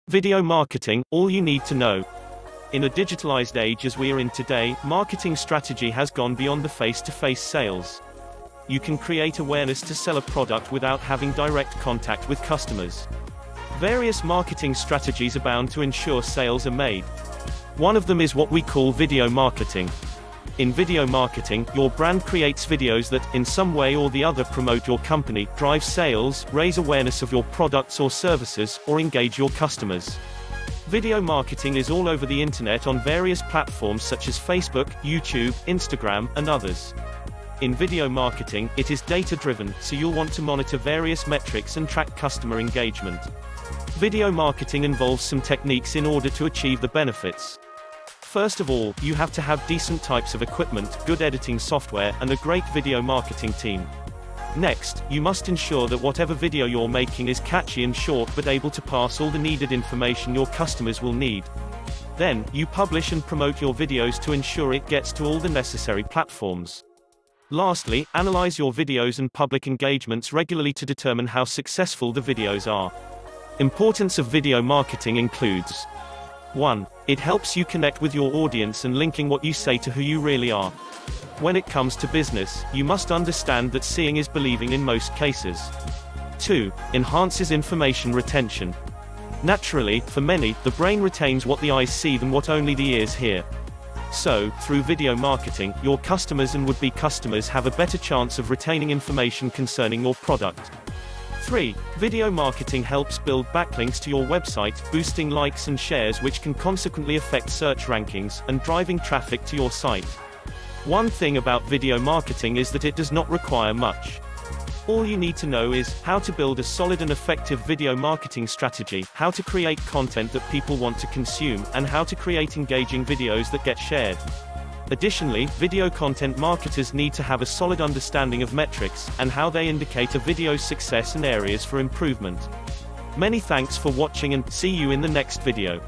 Video marketing, all you need to know. In a digitalized age as we are in today, marketing strategy has gone beyond the face-to-face sales. You can create awareness to sell a product without having direct contact with customers. Various marketing strategies abound to ensure sales are made. One of them is what we call video marketing. In video marketing, your brand creates videos that, in some way or the other, promote your company, drive sales, raise awareness of your products or services, or engage your customers. Video marketing is all over the internet on various platforms such as Facebook, YouTube, Instagram, and others. In video marketing, it is data-driven, so you'll want to monitor various metrics and track customer engagement. Video marketing involves some techniques in order to achieve the benefits. First of all, you have to have decent types of equipment, good editing software, and a great video marketing team. Next, you must ensure that whatever video you're making is catchy and short but able to pass all the needed information your customers will need. Then, you publish and promote your videos to ensure it gets to all the necessary platforms. Lastly, analyze your videos and public engagements regularly to determine how successful the videos are. Importance of video marketing includes: 1. It helps you connect with your audience and linking what you say to who you really are. When it comes to business, you must understand that seeing is believing in most cases. 2. Enhances information retention. Naturally, for many, the brain retains what the eyes see than what only the ears hear. So, through video marketing, your customers and would-be customers have a better chance of retaining information concerning your product. 3. Video marketing helps build backlinks to your website, boosting likes and shares, which can consequently affect search rankings, and driving traffic to your site. One thing about video marketing is that it does not require much. All you need to know is how to build a solid and effective video marketing strategy, how to create content that people want to consume, and how to create engaging videos that get shared. Additionally, video content marketers need to have a solid understanding of metrics, and how they indicate a video's success and areas for improvement. Many thanks for watching, and see you in the next video.